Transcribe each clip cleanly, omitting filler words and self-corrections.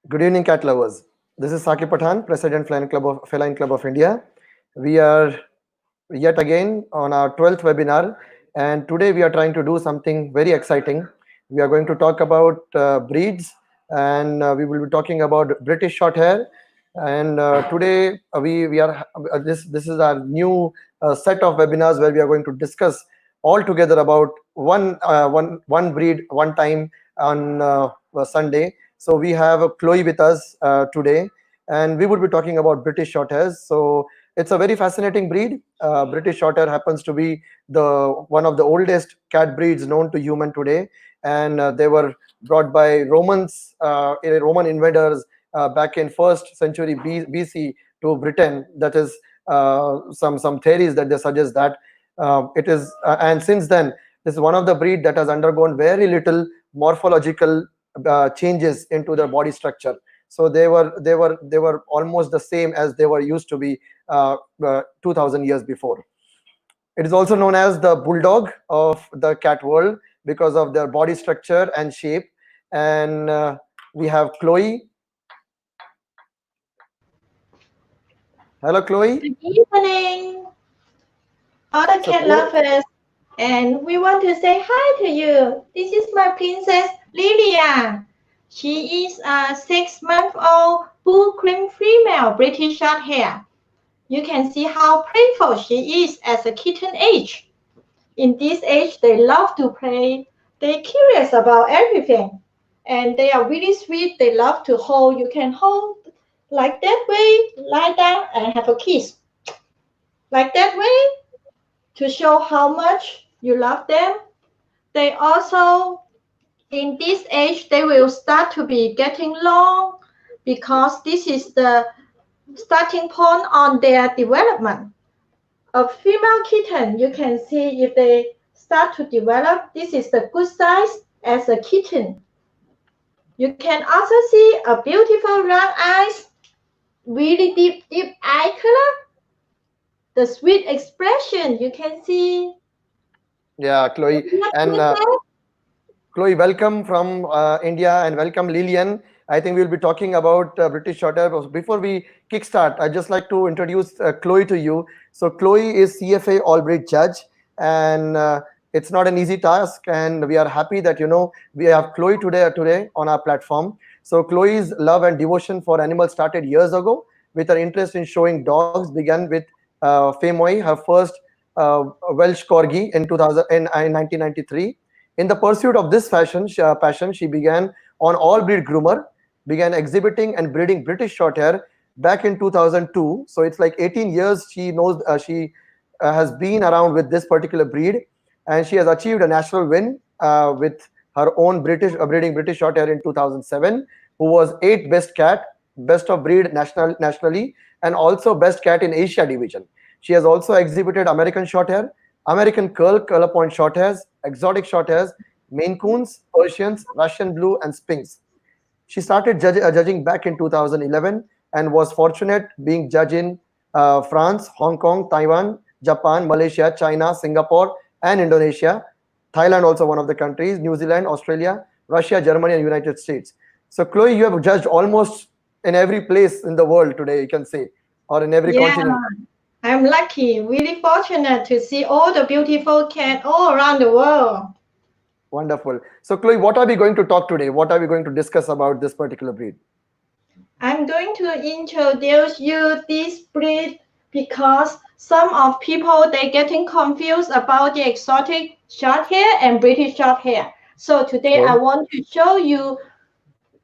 Good evening, cat lovers. This is Saki Pathan, President Feline Club of India. We are yet again on our 12th webinar, and today we are trying to do something very exciting. We are going to talk about breeds, and we will be talking about British Shorthair. And today we are this is our new set of webinars where we are going to discuss all together about one breed one time on Sunday. So we have Chloe with us today, and we would be talking about British Shorthairs. So it's a very fascinating breed. British Shorthair happens to be the one of the oldest cat breeds known to human today, and they were brought by Roman invaders back in first century BC to Britain. That is some theories that they suggest that it is, and since then this is one of the breed that has undergone very little morphological changes into their body structure. So they were almost the same as they were used to be 2000 years before. It is also known as the bulldog of the cat world because of their body structure and shape. And we have Chloe. Hello, Chloe. Good evening, all the So, cat lovers, and we want to say hi to you. This is my princess Lilia. She is a 6-month-old bull cream female British Shorthair. You can see how playful she is as a kitten age. In this age, they love to play. They're curious about everything, and they are really sweet. They love to hold. You can hold like that way, lie down, and have a kiss. Like that way, to show how much you love them. They also, in this age, they will start to be getting long because this is the starting point on their development. A female kitten, you can see if they start to develop, this is the good size as a kitten. You can also see a beautiful round eyes, really deep eye color, the sweet expression you can see. yeah, Chloe. And Chloe, welcome from India, and welcome Lillian. I think we'll be talking about British Shorthair. Before we kickstart, I'd just like to introduce Chloe to you. So Chloe is CFA All-Brit judge, and it's not an easy task. And we are happy that we have Chloe today on our platform. So Chloe's love and devotion for animals started years ago. With her interest in showing dogs, began with Faye Mui, her first Welsh Corgi in 1993. In the pursuit of this passion, she began on all-breed groomer, began exhibiting and breeding British Shorthair back in 2002. So it's like 18 years she has been around with this particular breed, and she has achieved a national win with her own breeding British Shorthair in 2007, who was 8th best cat, best of breed nationally, and also best cat in Asia division. She has also exhibited American Shorthair, American Colorpoint Shorthairs, exotic Shorthairs, Maine Coons, Persians, Russian Blue, and Sphynx. She started judging back in 2011 and was fortunate being judged in France, Hong Kong, Taiwan, Japan, Malaysia, China, Singapore, and Indonesia. Thailand also one of the countries, New Zealand, Australia, Russia, Germany, and United States. So Chloe, you have judged almost in every place in the world today, you can say, or in every Yeah, continent. I'm lucky, really fortunate to see all the beautiful cats all around the world. Wonderful. So Chloe, what are we going to talk today? What are we going to discuss about this particular breed? I'm going to introduce you this breed because some of people they getting confused about the exotic short hair and British short hair. So today I Okay. want to show you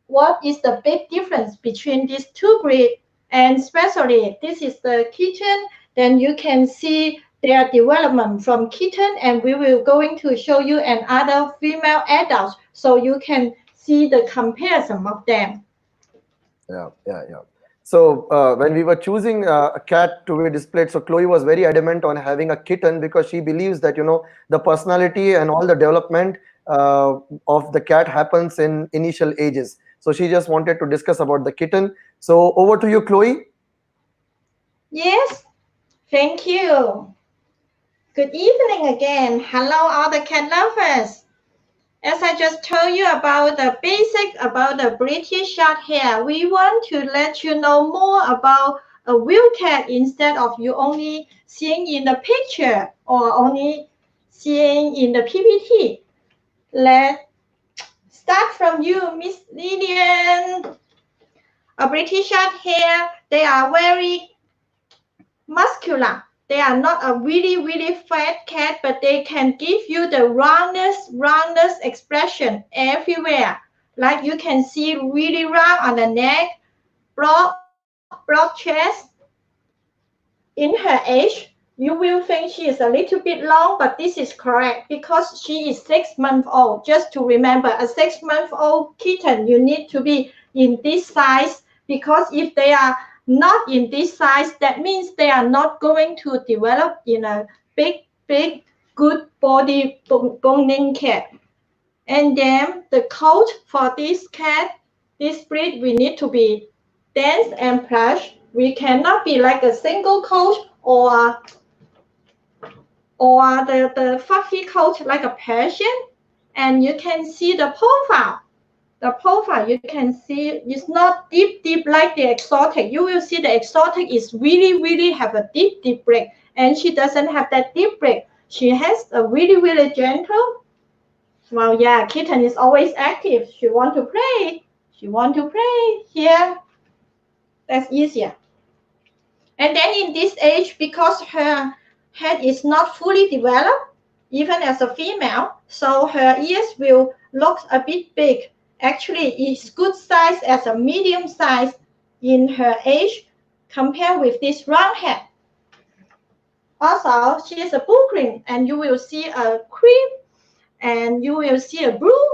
what is the big difference between these two breeds, and especially this is the kitten. Then you can see their development from kitten, and we will going to show you another female adults so you can see the comparison of them. Yeah. So when we were choosing a cat to be displayed, so Chloe was very adamant on having a kitten because she believes that the personality and all the development of the cat happens in initial ages. So she just wanted to discuss about the kitten. So over to you, Chloe. Yes, thank you. Good evening again. Hello, all the cat lovers. As I just told you about the basic about the British Shorthair, we want to let you know more about a real cat instead of you only seeing in the picture or only seeing in the PPT. Let's start from you, Miss Lillian. A British Shorthair, they are very muscular. They are not a really fat cat, but they can give you the roundness expression everywhere. Like you can see really round on the neck, broad chest. In her age, you will think she is a little bit long, but this is correct because she is 6 months old. Just to remember, a 6-month-old kitten, you need to be in this size because if they are not in this size, that means they are not going to develop in a big, good body boning cat. And then the coat for this cat, this breed, we need to be dense and plush. We cannot be like a single coat or the fluffy coat like a Persian. And you can see the profile. The profile you can see is not deep like the exotic. You will see the exotic is really have a deep break, and she doesn't have that deep break. She has a really gentle. Well, yeah, kitten is always active. She want to play. She want to play here. That's easier. And then in this age, because her head is not fully developed, even as a female, so her ears will look a bit big. Actually, it's good size as a medium size in her age compared with this round head. Also, she is a bull cream, and you will see a cream, and you will see a blue,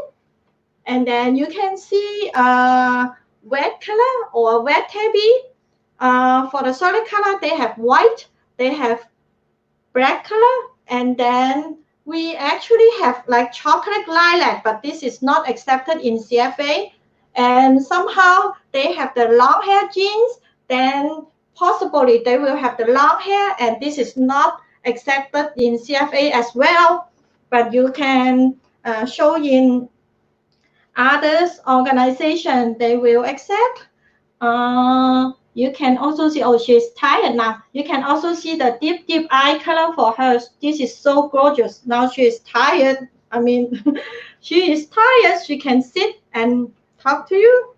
and then you can see a red color or red tabby. For the solid color, they have white, they have black color, and then we actually have like chocolate lilac, but this is not accepted in CFA. And somehow they have the long hair genes, then possibly they will have the long hair, and this is not accepted in CFA as well. But you can show in others organization, they will accept. You can also see, oh, she's tired now. You can also see the deep eye color for her. This is so gorgeous. Now she is tired. I mean, she is tired. She can sit and talk to you.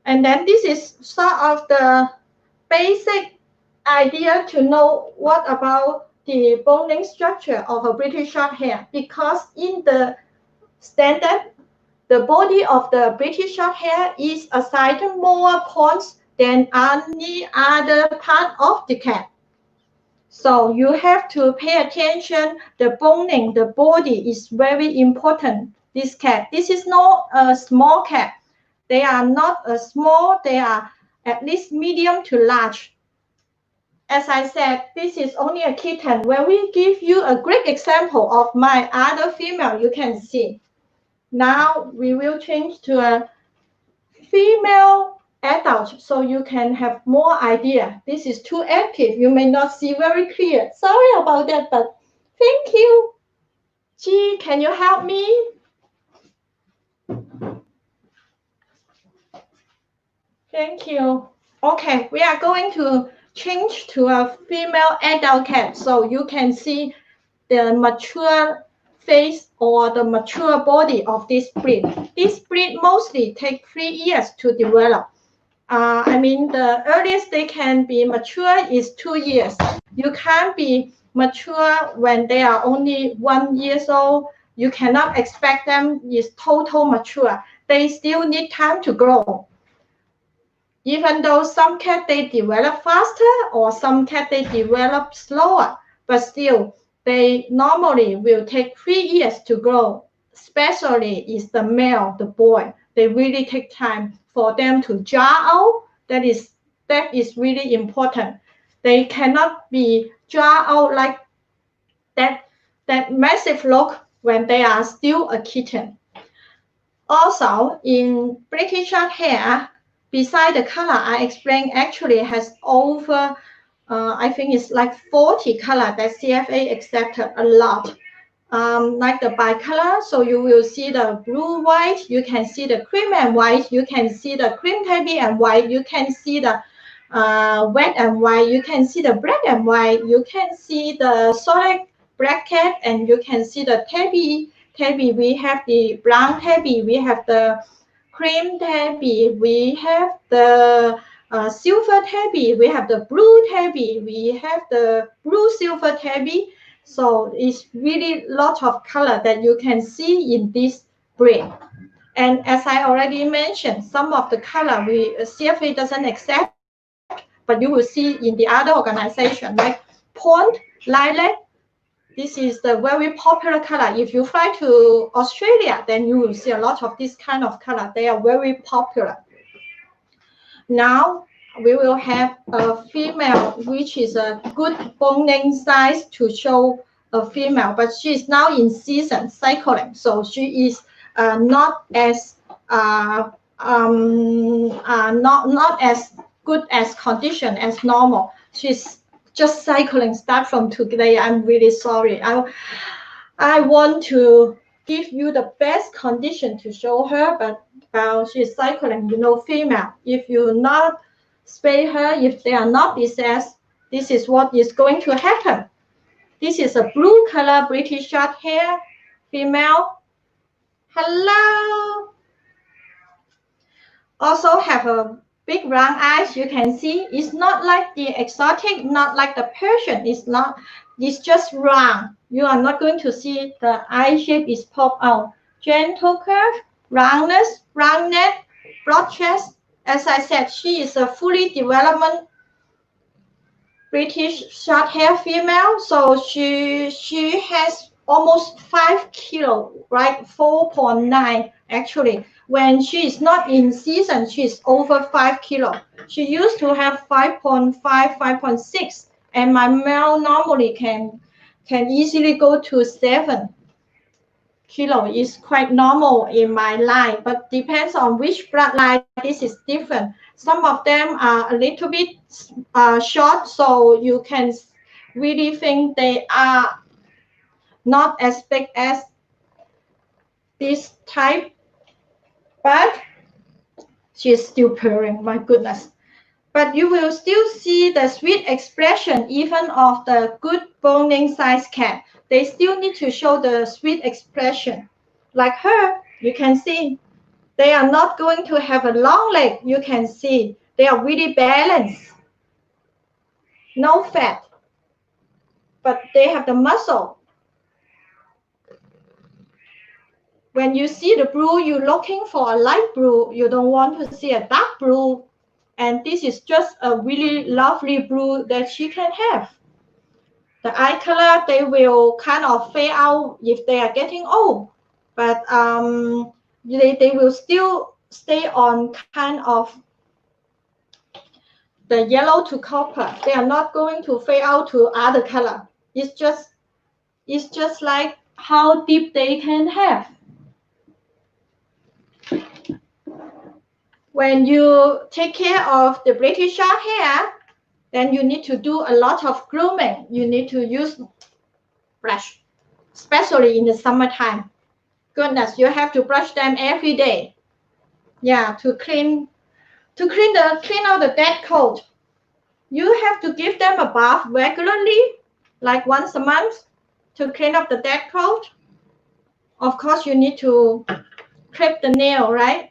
And then this is sort of the basic idea to know what about the boning structure of a British Shorthair, because in the standard, the body of the British Shorthair is assigned more points than any other part of the cat. So you have to pay attention. The boning, the body is very important. This cat, this is not a small cat. They are not a small, they are at least medium to large. As I said, this is only a kitten. When we give you a great example of my other female, you can see. Now we will change to a female adult so you can have more idea. This is too active. You may not see very clear. Sorry about that, but thank you. Gee, can you help me? Thank you. Okay, we are going to change to a female adult cat so you can see the mature face or the mature body of this breed. This breed mostly take 3 years to develop. I mean, the earliest they can be mature is 2 years. You can't be mature when they are only 1 year old. You cannot expect them is total mature. They still need time to grow. Even though some cats they develop faster or some cats they develop slower, but still they normally will take 3 years to grow. Especially is the male, the boy. They really take time for them to jar out. That is really important. They cannot be jar out like that massive look when they are still a kitten. Also, in British Shorthair, beside the color I explained, actually has over, I think it's like 40 color that CFA accepted a lot. like the bicolor. So you will see the blue white, you can see the cream and white, you can see the cream tabby and white, you can see the wet and white, you can see the black and white, you can see the solid black cat, and you can see the tabby. We have the brown tabby, we have the cream tabby, we have the silver tabby, we have the blue tabby, we have the blue silver tabby. So it's really lot of color that you can see in this breed. And as I already mentioned, some of the color CFA doesn't accept, but you will see in the other organization like pond, lilac. This is the very popular color. If you fly to Australia, then you will see a lot of this kind of color. They are very popular. Now we will have a female, which is a good bone size to show a female, but she is now in season cycling, so she is not as not as good as condition as normal. She's just cycling start from today. I'm really sorry. I want to give you the best condition to show her, but she's cycling, female. If you not spay her, if they are not possessed, this is what is going to happen. This is a blue color British Shorthair female. Hello. Also have a big round eyes. You can see it's not like the exotic, not like the Persian. It's just round. You are not going to see the eye shape is pop out. Gentle curve, roundness, round neck, broad chest. As I said, she is a fully developed British Shorthair female. So she has almost 5 kilo, right? 4.9 actually. When she is not in season, she is over 5 kilo. She used to have 5.5, 5.6, and my male normally can easily go to 7 kilo. Is quite normal in my line, but depends on which bloodline. This is different. Some of them are a little bit short, so you can really think they are not as big as this type, but she's still purring, my goodness. But you will still see the sweet expression even of the good bone size cat. They still need to show the sweet expression. Like her, you can see they are not going to have a long leg. You can see they are really balanced. No fat, but they have the muscle. When you see the blue, you're looking for a light blue. You don't want to see a dark blue. And this is just a really lovely blue that she can have. The eye color, they will kind of fade out if they are getting old. But they will still stay on kind of the yellow to copper. They are not going to fade out to other color. It's just like how deep they can have. When you take care of the British Shorthair, then you need to do a lot of grooming. You need to use brush, especially in the summertime. Goodness, you have to brush them every day. Yeah, to clean out the dead coat. You have to give them a bath regularly, like once a month, to clean up the dead coat. Of course, you need to clip the nail, right?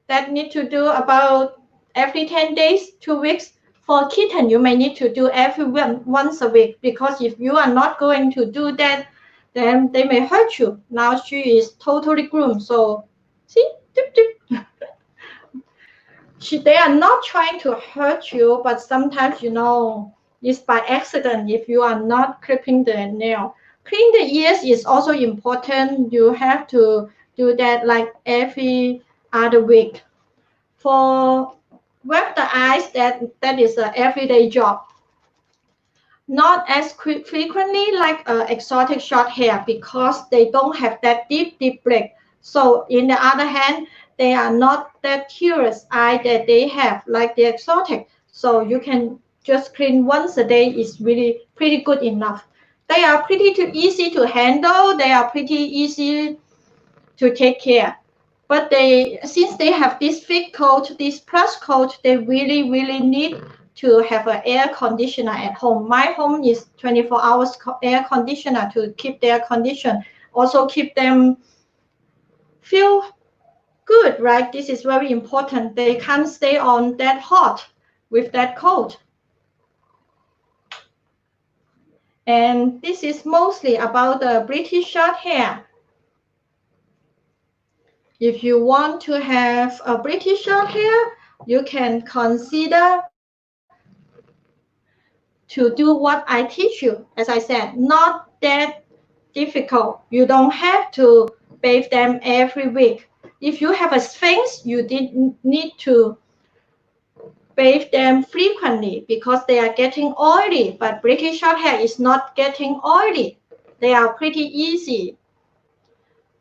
That need to do about every 10 days, 2 weeks. For kitten, you may need to do once a week, because if you are not going to do that, then they may hurt you. Now she is totally groomed, so see, dip, dip. They are not trying to hurt you, but sometimes, it's by accident if you are not clipping the nail. Clean the ears is also important. You have to do that like every other week. For wet the eyes, that is an everyday job. Not as frequently like exotic Shorthair, because they don't have that deep break. So in the other hand, they are not that curious eye that they have like the exotic. So you can just clean once a day is really pretty good enough. They are pretty easy to handle. They are pretty easy to take care. But since they have this thick coat, this plush coat, they really, really need to have an air conditioner at home. My home is 24 hours air conditioner to keep their condition. Also keep them feel good, right? This is very important. They can't stay on that hot with that coat. And this is mostly about the British Shorthair. If you want to have a British Shorthair, you can consider to do what I teach you. As I said, not that difficult. You don't have to bathe them every week. If you have a Sphynx, you need to bathe them frequently because they are getting oily, but British Shorthair is not getting oily. They are pretty easy.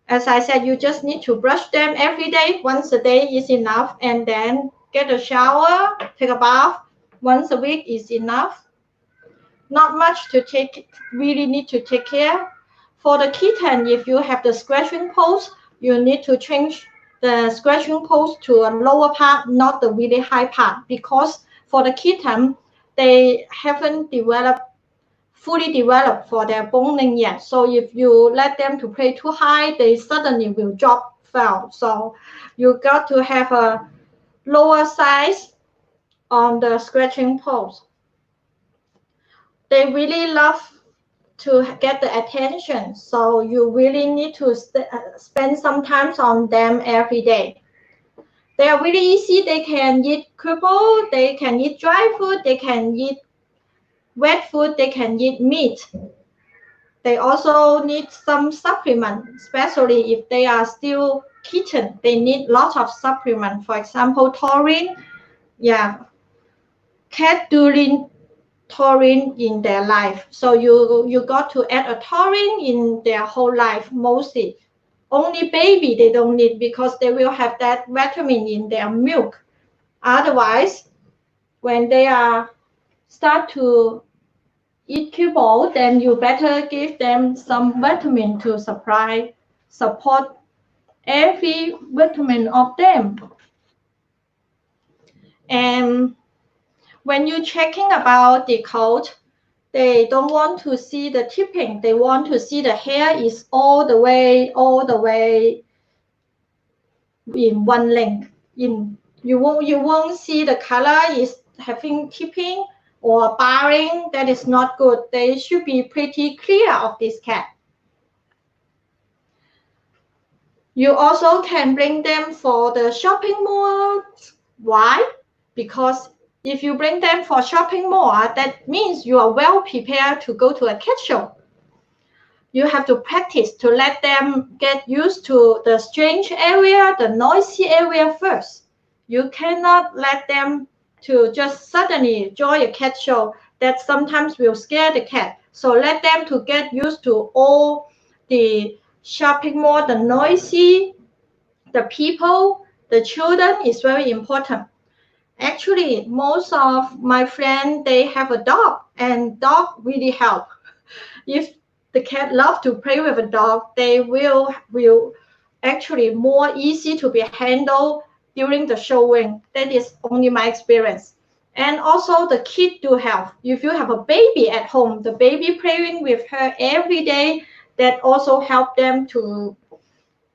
As I said, you just need to brush them every day. Once a day is enough, and then get a shower, take a bath. Once a week is enough. Not much to really need to take care. For the kitten, if you have the scratching post, you need to change the scratching post to a lower part, not the really high part, because for the kitten, they haven't fully developed for their boning yet. So if you let them to play too high, they suddenly will fall. So you got to have a lower size on the scratching post. They really love to get the attention, so you really need to spend some time on them every day. They are really easy. They can eat kibble, they can eat dry food, they can eat wet food, they can eat meat. They also need some supplement, especially if they are still kitten. They need lots of supplement. For example, taurine. Yeah, cat do need taurine in their life. So you got to add a taurine in their whole life mostly. Only baby they don't need because they will have that vitamin in their milk. Otherwise, when they start to eat kibble, then you better give them some vitamin to support every vitamin of them. And when you're checking about the coat, they don't want to see the tipping. They want to see the hair is all the way in one length. You won't see the color is having tipping or barring. That is not good. They should be pretty clear of this cat. You also can bring them for the shopping mall. Why? Because if you bring them for shopping mall, that means you are well prepared to go to a cat show. You have to practice to let them get used to the strange area, the noisy area first. You cannot let them to just suddenly join a cat show. That sometimes will scare the cat. So let them to get used to all the shopping mall, the noisy, the people, the children is very important. Actually, most of my friends, they have a dog, and dog really help. If the cat love to play with a dog, they will actually more easy to be handled during the showing. That is only my experience. And also the kid do help. If you have a baby at home, the baby playing with her every day, that also help them to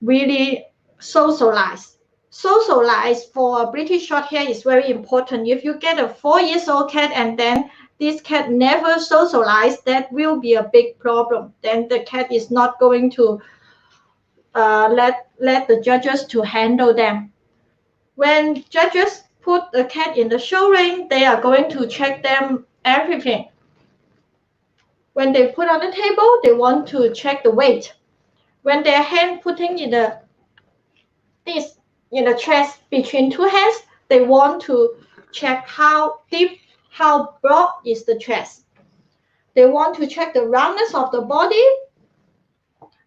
really socialize. Socialize for a British Shorthair is very important. If you get a 4-year-old cat and then this cat never socialize, that will be a big problem. Then the cat is not going to let the judges to handle them. When judges put the cat in the show ring, they are going to check them everything. When they put on the table, they want to check the weight. When their hand putting in the chest between two hands, they want to check how deep, how broad is the chest. They want to check the roundness of the body.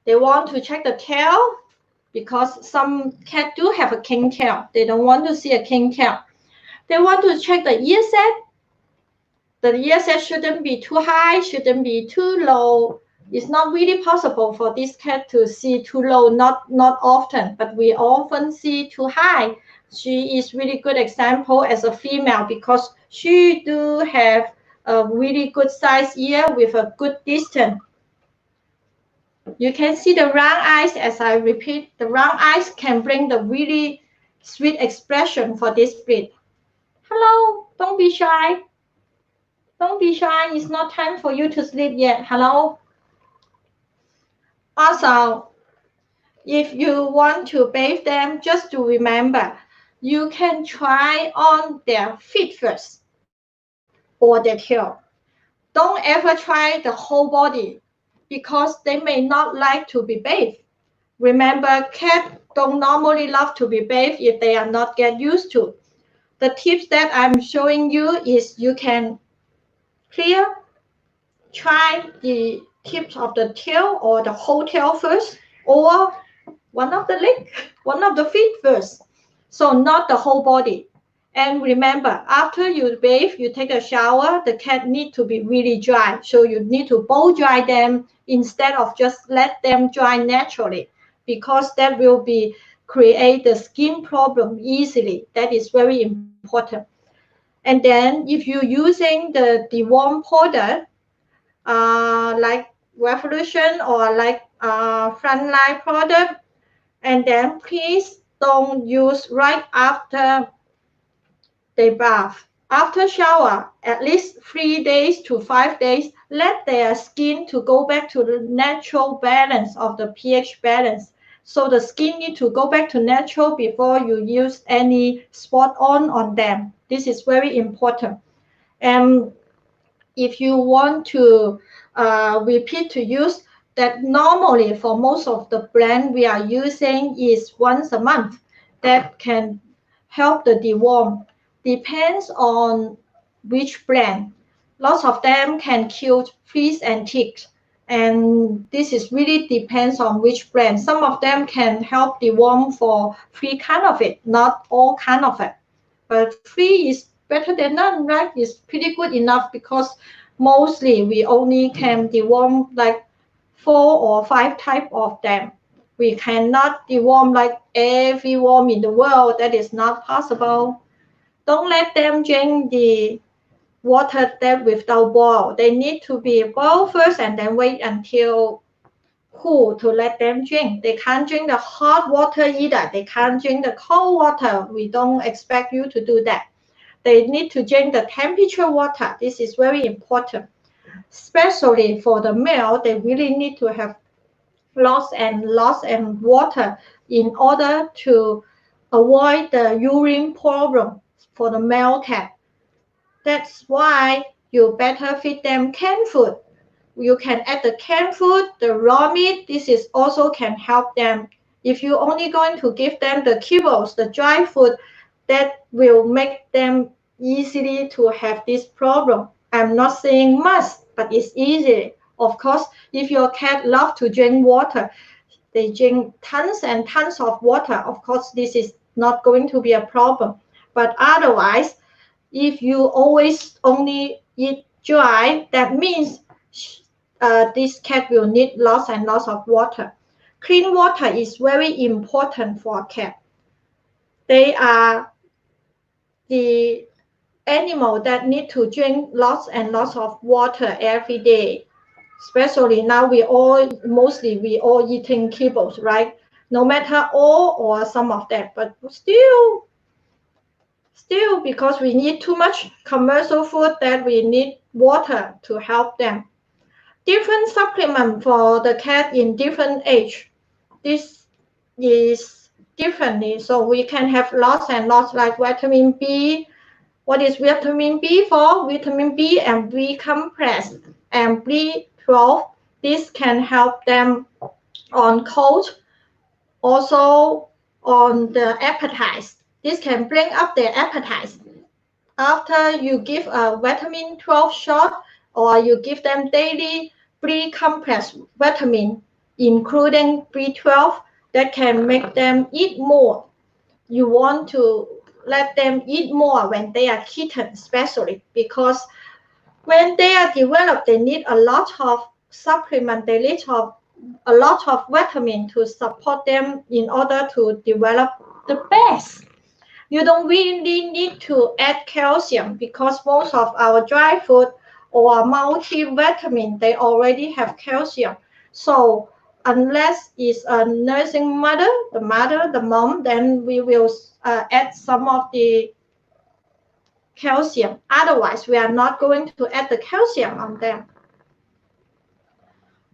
They want to check the tail, because some cats do have a king tail. They don't want to see a king tail. They want to check the ear set. The ear set shouldn't be too high, shouldn't be too low. It's not really possible for this cat to see too low, not often, but we often see too high. She is really good example as a female because she do have a really good size ear with a good distance. You can see the round eyes. As I repeat, the round eyes can bring the really sweet expression for this breed. Hello, don't be shy. Don't be shy. It's not time for you to sleep yet. Hello. Also, if you want to bathe them, just to remember, you can try on their feet first or their tail. Don't ever try the whole body because they may not like to be bathed. Remember, cats don't normally love to be bathed if they are not get used to. The tips that I'm showing you is you can try the tips of the tail or the whole tail first, or one of the leg, one of the feet first. So not the whole body. And remember, after you bathe, you take a shower, the cat need to be really dry. So you need to blow dry them instead of just let them dry naturally, because that will be create the skin problem easily. That is very important. And then if you're using the deworm powder, like Revolution or like Frontline product, and then please don't use right after they bath. After shower, at least 3 days to 5 days, let their skin to go back to the natural balance of the pH balance. So the skin need to go back to natural before you use any spot on them. This is very important. And if you want to repeat to use, that normally for most of the brand we are using is once a month. That can help the deworm. Depends on which brand. Lots of them can kill fleas and ticks, and this is really depends on which brand. Some of them can help deworm for free kind of it, not all kind of it. But free is better than none, right? It's pretty good enough because mostly we only can deworm like 4 or 5 type of them. We cannot deworm like every worm in the world. That is not possible. Don't let them drink the water that without boil. They need to be boiled first and then wait until cool to let them drink. They can't drink the hot water either. They can't drink the cold water. We don't expect you to do that. They need to drink the temperature water. This is very important. Especially for the male, they really need to have lots and water in order to avoid the urine problem for the male cat. That's why you better feed them canned food. You can add the canned food, the raw meat. This is also can help them. If you're only going to give them the kibbles, the dry food, that will make them easily to have this problem. I'm not saying must, but it's easy. Of course, if your cat loves to drink water, they drink tons and tons of water. Of course, this is not going to be a problem. But otherwise, if you always only eat dry, that means this cat will need lots and lots of water. Clean water is very important for a cat. They are the animal that need to drink lots and lots of water every day. Especially now we all eating kibbles, right? No matter all or some of that, but still because we need too much commercial food, that we need water to help them. Different supplement for the cat in different age. This is differently, so we can have lots and lots like vitamin B. What is vitamin B for? Vitamin B and B complex and B12. This can help them on cold, also on the appetite. This can bring up their appetite. After you give a vitamin 12 shot, or you give them daily B complex vitamin, including B12, that can make them eat more. You want to let them eat more when they are kittens, especially because when they are developed, they need a lot of supplement a lot of vitamin to support them in order to develop the best. You don't really need to add calcium because most of our dry food or multivitamin, they already have calcium. So unless it's a nursing mother, the mom, then we will add some of the calcium. Otherwise, we are not going to add the calcium on them.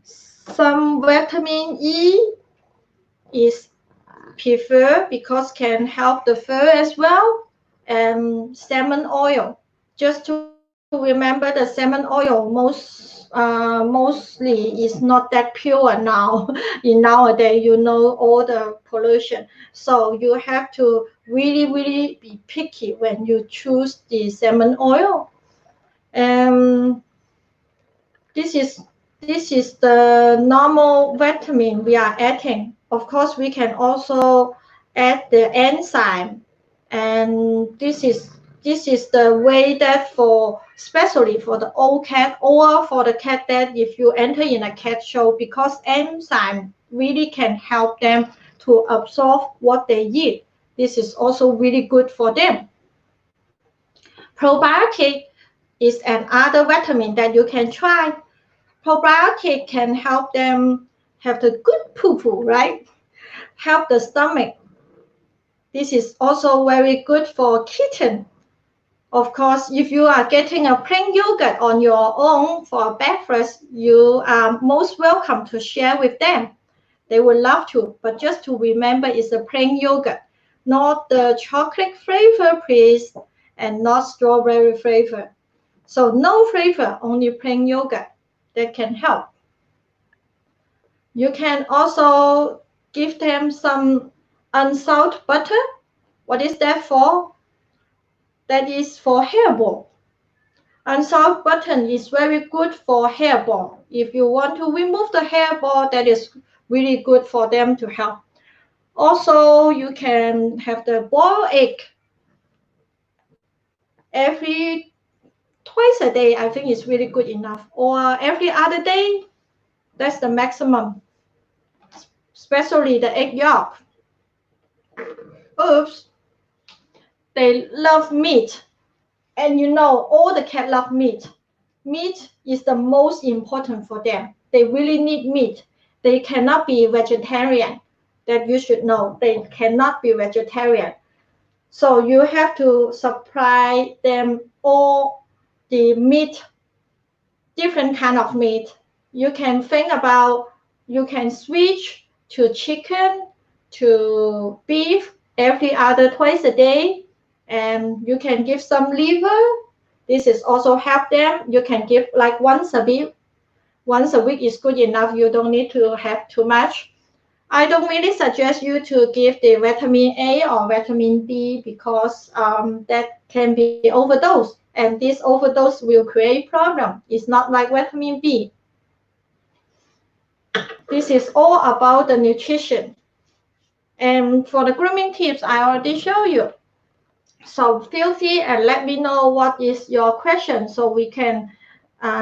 Some vitamin E is preferred because can help the fur as well, and salmon oil. Just to remember, the salmon oil mostly is not that pure now. In nowadays, all the pollution, so you have to really be picky when you choose the salmon oil. Um, this is the normal vitamin we are adding. Of course, we can also add the enzyme, and this is the way that for especially for the old cat or for the cat that if you enter in a cat show, because enzyme really can help them to absorb what they eat. This is also really good for them. Probiotic is another vitamin that you can try. Probiotic can help them have the good poo-poo, right? Help the stomach. This is also very good for kitten. Of course, if you are getting a plain yogurt on your own for breakfast, you are most welcome to share with them. They will love to, but just to remember it's a plain yogurt, not the chocolate flavor, please, and not strawberry flavor. So no flavor, only plain yogurt. That can help. You can also give them some unsalted butter. What is that for? That is for hairball. Unsalted butter is very good for hairball. If you want to remove the hairball, that is really good for them to help. Also, you can have the boiled egg every twice a day. I think is really good enough. Or every other day, that's the maximum. Especially the egg yolk. Oops. They love meat. And all the cat love meat. Meat is the most important for them. They really need meat. They cannot be vegetarian. That you should know. They cannot be vegetarian. So you have to supply them all the meat, different kind of meat. You can think about, you can switch to chicken, to beef every other twice a day, and you can give some liver. This is also help them. You can give like once a week. Once a week is good enough. You don't need to have too much. I don't really suggest you to give the vitamin A or vitamin B because that can be overdose, and this overdose will create problem. It's not like vitamin B. This is all about the nutrition. And for the grooming tips, I already show you. So feel free and let me know what is your question so we can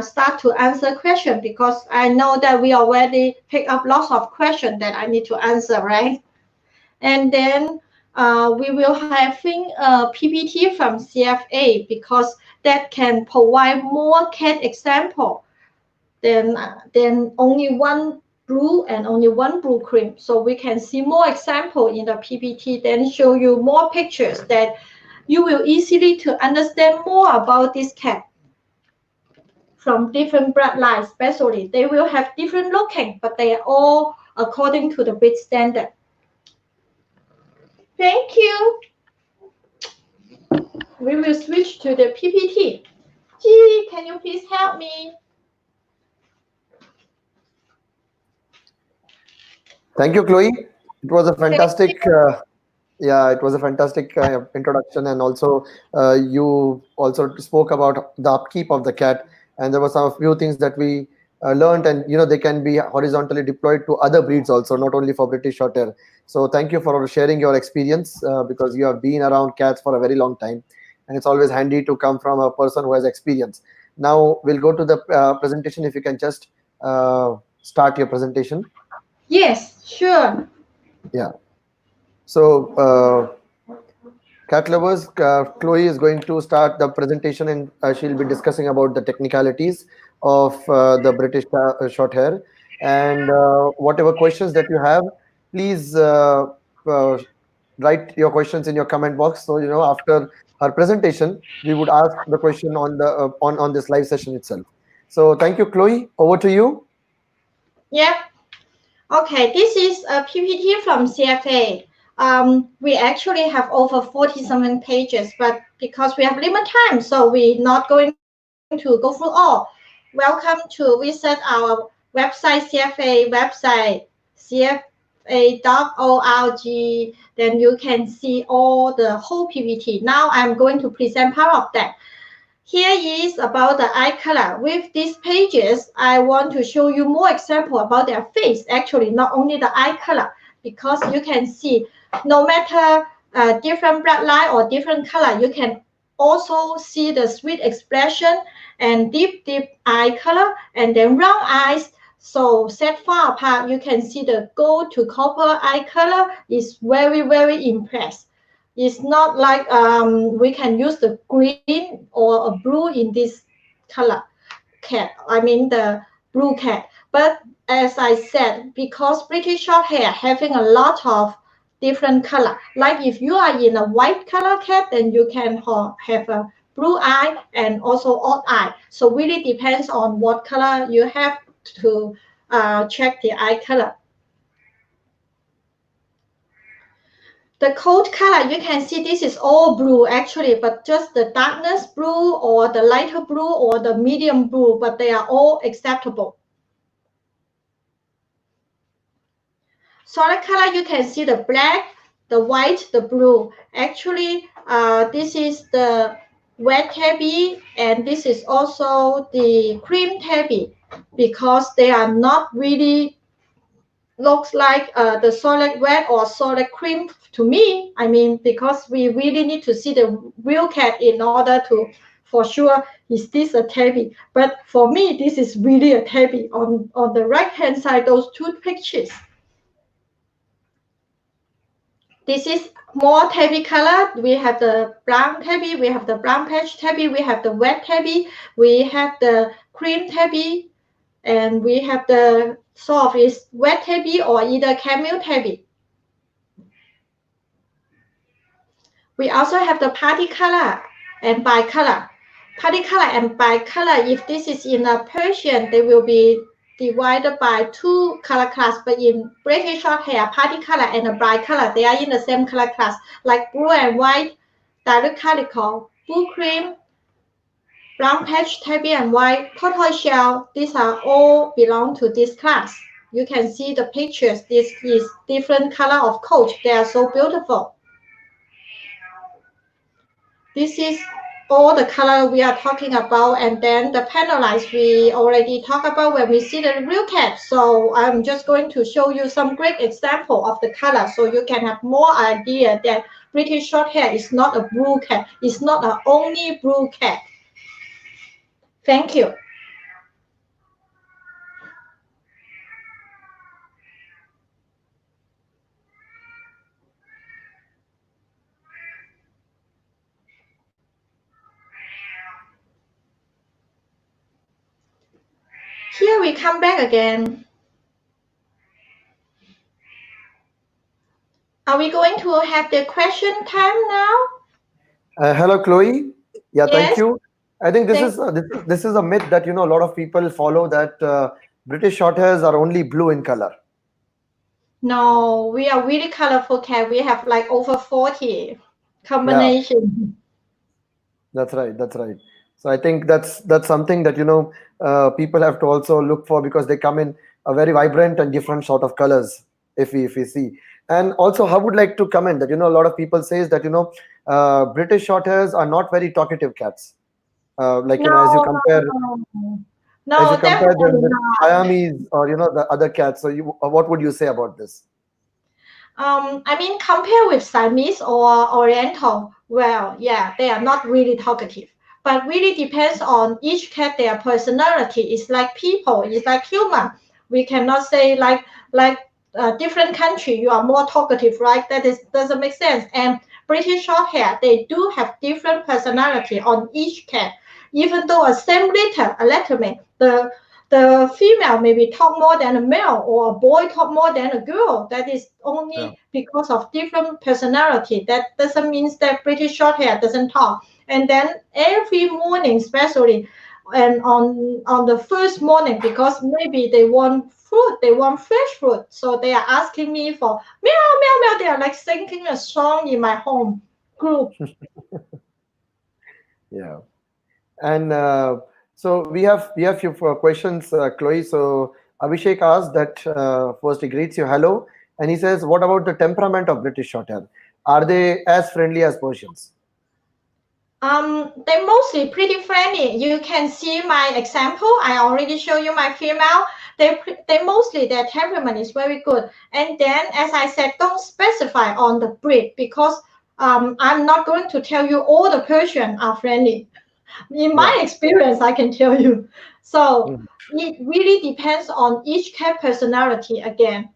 start to answer question, because I know that we already pick up lots of questions that I need to answer, right? And then we will having a PPT from CFA because that can provide more cat example than only one blue and only one blue cream. So we can see more example in the PPT, then show you more pictures that you will easily to understand more about this cat from different bloodlines. Especially they will have different looking, but they are all according to the breed standard. Thank you. We will switch to the PPT. Gee, can you please help me? Thank you, Chloe. It was a fantastic, it was a fantastic introduction, and also you also spoke about the upkeep of the cat, and there were some few things that we learned, and they can be horizontally deployed to other breeds also, not only for British Shorthair. So thank you for sharing your experience because you have been around cats for a very long time, and it's always handy to come from a person who has experience. Now we'll go to the presentation. If you can just start your presentation? Yes, sure. Yeah. So, cat lovers, Chloe is going to start the presentation, and she'll be discussing about the technicalities of the British short hair. And whatever questions that you have, please uh, write your questions in your comment box. So after her presentation, we would ask the question on the on this live session itself. So thank you, Chloe. Over to you. Yep. Okay, this is a PPT from CFA. We actually have over 47 pages, but because we have limited time, so we're not going to go through all. Welcome to visit our website, CFA website, cfa.org. Then you can see all the whole PPT. Now I'm going to present part of that. Here is about the eye color. With these pages, I want to show you more example about their face. Actually, not only the eye color, because you can see no matter different blood line or different color, you can also see the sweet expression and deep eye color and then round eyes. So set far apart, you can see the gold to copper eye color is very impressed. It's not like we can use the green or a blue in this color cat. I mean the blue cat. But as I said, because British Shorthair having a lot of different color. Like if you are in a white color cat, then you can have a blue eye and also odd eye. So really depends on what color you have to check the eye color. The coat color, you can see this is all blue actually, but just the darkness blue or the lighter blue or the medium blue, but they are all acceptable. Solid color, you can see the black, the white, the blue. Actually, this is the wet tabby, and this is also the cream tabby, because they are not really looks like the solid wet or solid cream to me. I mean, because we really need to see the real cat in order to, for sure, is this a tabby? But for me, this is really a tabby. On the right hand side, those two pictures. This is more tabby color. We have the brown tabby, we have the brown patch tabby, we have the wet tabby, we have the cream tabby, and we have the soft is wet tabby or either camel tabby. We also have the party color and bicolor. Party color and bicolor, if this is in a Persian, they will be divided by two color class, but in British Shorthair, party color and a bicolor, they are in the same color class, like blue and white, direct calico, blue cream, brown patch, tabby and white, tortoise shell, these are all belong to this class. You can see the pictures. This is different color of coat. They are so beautiful. This is all the color we are talking about, and then the panelized we already talked about when we see the real cat. So I'm just going to show you some great example of the color, so you can have more idea that British Shorthair is not a blue cat. It's not the only blue cat. Thank you. Here we come back again. Are we going to have the question time now? Hello, Chloe. Yeah, thank Yes. you. I think this is a myth that a lot of people follow, that British Shorthairs are only blue in color. No, we are really colorful cat. We have like over 40 combinations. Yeah, that's right. That's right. So I think that's something that people have to also look for, because they come in a very vibrant and different sort of colors. If we see, and also I would like to comment that a lot of people says that British Shorthairs are not very talkative cats. Like as you No, compare, no, them definitely with not. Siamese or the other cats. So what would you say about this? I mean, compare with Siamese or Oriental, well, yeah, they are not really talkative. but really depends on each cat, their personality. It's like people, it's like human. We cannot say like different country, you are more talkative, right? That is doesn't make sense. And British Shorthair, they do have different personality on each cat. Even though a same litter, a letterman, the female maybe talk more than a male, or a boy talk more than a girl. That is Yeah. only because of different personality. That doesn't mean that British Shorthair doesn't talk. And then every morning, especially, and on the first morning, because maybe they want fruit, they want fresh fruit, so they are asking me for meow meow meow. They are like singing a song in my home group. Yeah. And so we have few questions, Chloe. So Abhishek asked that first he greets you hello, and he says, "What about the temperament of British Shorthair? Are they as friendly as Persians?" They're mostly pretty friendly. You can see my example. I already show you my female. They mostly their temperament is very good. And then, as I said, don't specify on the breed, because I'm not going to tell you all the Persian are friendly. In Yeah. my experience, I can tell you. So Mm. it really depends on each cat personality again,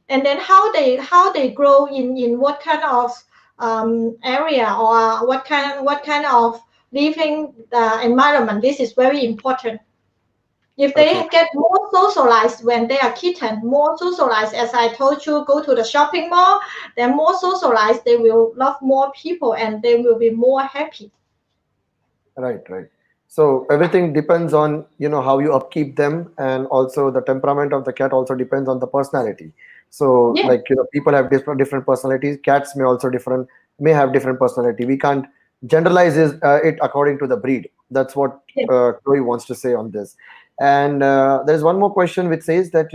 and then how they grow in what kind of area, or what kind of living environment. This is very important. If Okay. they get more socialized when they are kitten, more socialized, as I told you, go to the shopping mall, then more socialized, they will love more people and they will be more happy. Right. Right. So everything depends on how you upkeep them, and also the temperament of the cat also depends on the personality. So Yeah, like people have different personalities. Cats may have different personality. We can't generalize it according to the breed. That's what yeah. Chloe wants to say on this. And there's one more question which says that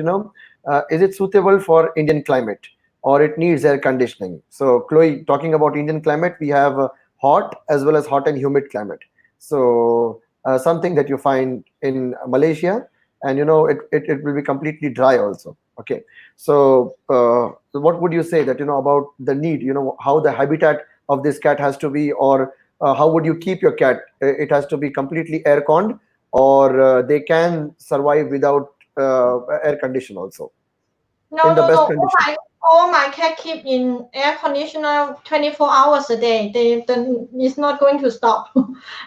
is it suitable for Indian climate, or it needs air conditioning? So Chloe, talking about Indian climate, we have hot as well as hot and humid climate. So something that you find in Malaysia, and it will be completely dry also. Okay. So what would you say that about the need, how the habitat of this cat has to be, or how would you keep your cat? It has to be completely air conned, or they can survive without air condition also, No, in the no, no. best All condition. my cat keep in air conditioner 24 hours a day. It's not going to stop.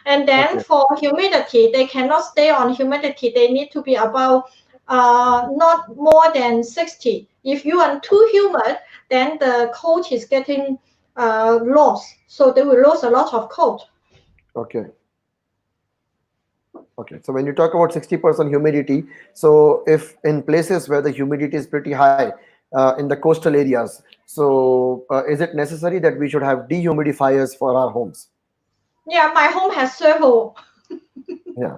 And then Okay. for humidity, they cannot stay on humidity. They need to be about not more than 60. If you are too humid, then the coat is getting lost. So they will lose a lot of coat. Okay. Okay, so when you talk about 60% humidity, so if in places where the humidity is pretty high, in the coastal areas, so is it necessary that we should have dehumidifiers for our homes? Yeah, my home has several, Yeah.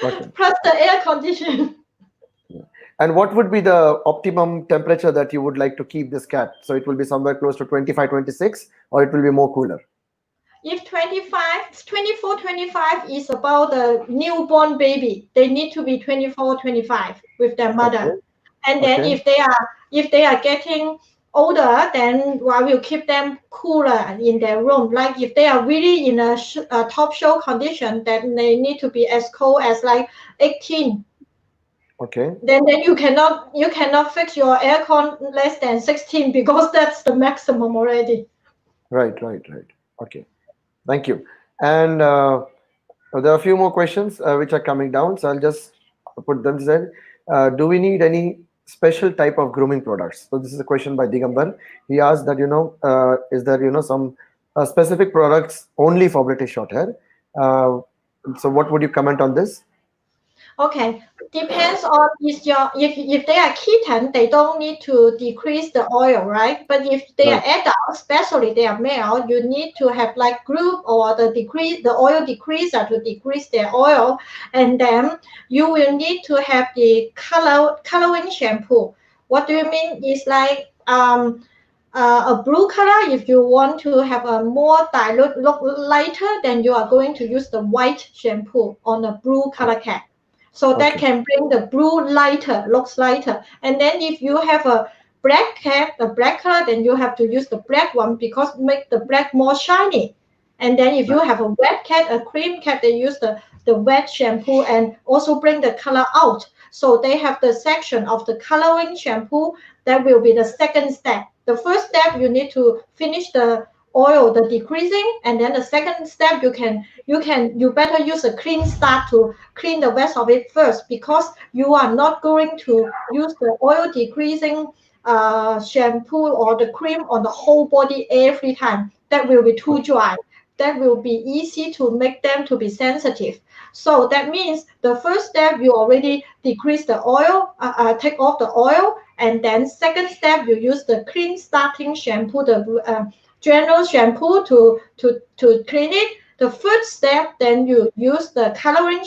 Okay. plus the air condition. Yeah. And what would be the optimum temperature that you would like to keep this cat? So it will be somewhere close to 25, 26, or it will be more cooler? If 25, 24, 25 is about the newborn baby, they need to be 24, 25 with their Okay. mother. And then Okay. if they are getting older, then I will keep them cooler in their room. Like if they are really in a top show condition, then they need to be as cold as like 18. Okay. Then you cannot fix your aircon less than 16, because that's the maximum already. Right, right, right. Okay. Thank you. And there are a few more questions which are coming down, so I'll just put them there. Do we need any special type of grooming products? So this is a question by Digambar. He asked that is there some specific products only for British Shorthair? Uh, so what would you comment on this? Okay, depends on is your if they are kitten, they don't need to decrease the oil, right? But if they are Right. adults, especially they are male, you need to have like group or the oil decreaser to decrease their oil, and then you will need to have the coloring shampoo. What do you mean? Is like a blue color. If you want to have a more dilute look lighter, then you are going to use the white shampoo on a blue color cat. So that Okay. can bring the blue lighter, looks lighter. And then if you have a black cat, a black color, then you have to use the black one, because make the black more shiny. And then if you have a wet cat, a cream cat, they use the wet shampoo and also bring the color out. So they have the section of the coloring shampoo. That will be the second step. The first step, you need to finish the oil, the decreasing, and then the second step, you better use a clean start to clean the rest of it first, because you are not going to use the oil decreasing shampoo or the cream on the whole body every time. That will be too dry. That will be easy to make them to be sensitive. So that means the first step, you already decrease the oil, take off the oil, and then second step, you use the clean starting shampoo, the general shampoo to clean it. The third step, then you use the coloring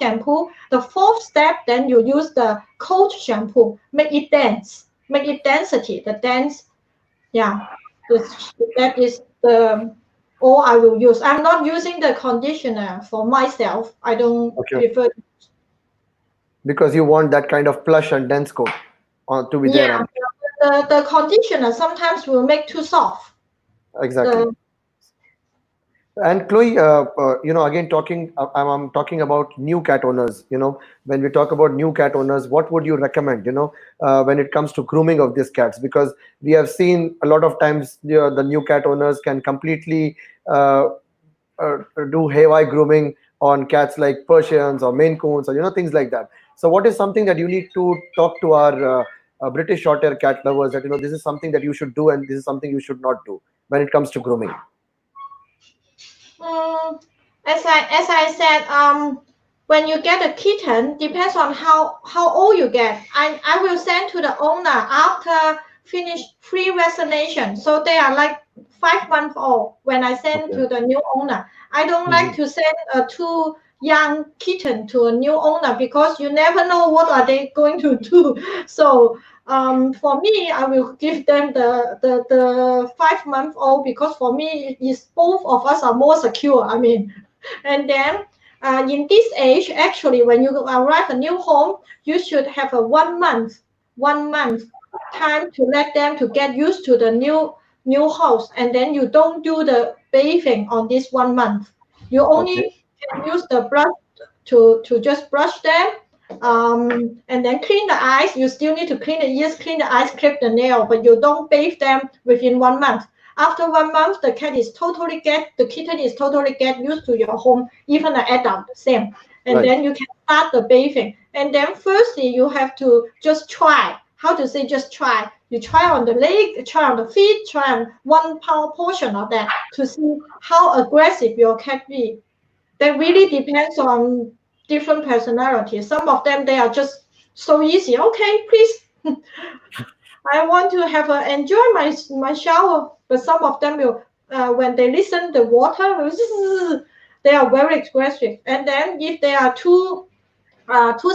shampoo. The fourth step, then you use the coat shampoo. Make it dense, make it density, the dense. Yeah, that is the all I will use. I'm not using the conditioner for myself. I don't Okay. prefer. Because you want that kind of plush and dense coat to be there Yeah, on. the conditioner sometimes will make too soft. Exactly. The And Chloe, again talking, I'm talking about new cat owners. When we talk about new cat owners, what would you recommend? When it comes to grooming of these cats, because we have seen a lot of times the new cat owners can completely uh, do haywire grooming on cats like Persians or Maine Coons or things like that. So, what is something that you need to talk to our British Shorthair cat lovers that this is something that you should do and this is something you should not do when it comes to grooming? Mm, as I said, when you get a kitten, depends on how old you get. I will send to the owner after finish free vaccination. So they are like 5 months old when I send Okay. to the new owner. I don't like Mhm. to send a too young kitten to a new owner, because you never know what are they going to do. So for me, I will give them the 5 month old, because for me is both of us are more secure. I mean, and then in this age, actually, when you arrive a new home, you should have a 1 month time to let them to get used to the new house, and then you don't do the bathing on this 1 month. You Okay. only can use the brush to just brush them, and then clean the eyes. You still need to clean the ears, clean the eyes, clip the nail, but you don't bathe them within 1 month. After 1 month, the kitten is totally get used to your home, even an adult, same. And Right. then you can start the bathing. And then firstly, you have to just try. How to say just try? You try on the leg, try on the feet, try on one pound portion of that to see how aggressive your cat be. That really depends on different personalities. Some of them, they are just so easy. Okay, please. I want to have enjoy my shower. But some of them will, when they listen the water, they are very aggressive. And then if they are too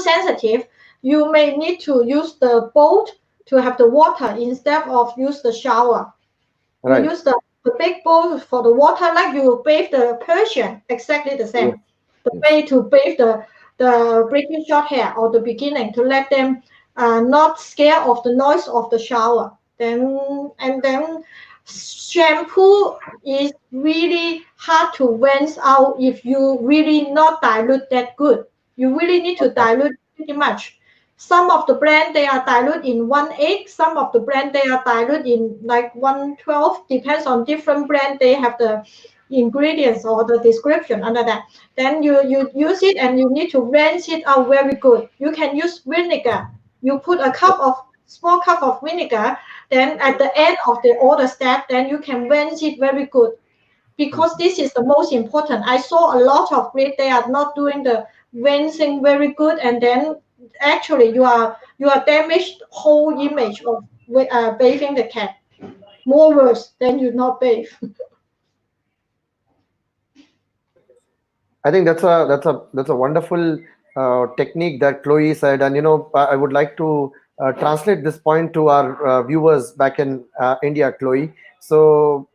sensitive, you may need to use the boat to have the water instead of use the shower. You Right. use the big bowl for the water, like you bathe the Persian, exactly the Yes. same. The Yes. way to bathe the British Shorthair or the beginning, to let them not scare of the noise of the shower. Then shampoo is really hard to rinse out if you really not dilute that good. You really need to Okay. dilute pretty much. Some of the brand, they are dilute in 1/8. Some of the brand, they are dilute in like 1/12. Depends on different brand. They have the ingredients or the description under that. Then you use it and you need to rinse it out very good. You can use vinegar. You put a small cup of vinegar. Then at the end of the order step, then you can rinse it very good, because Mhm. this is the most important. I saw a lot of breed, they are not doing the rinsing very good, and then actually you are damaged whole image of bathing the cat. More worse than you not bathe. I think that's a wonderful technique that Chloe said, and I would like to translate this point to our viewers back in India, Chloe. So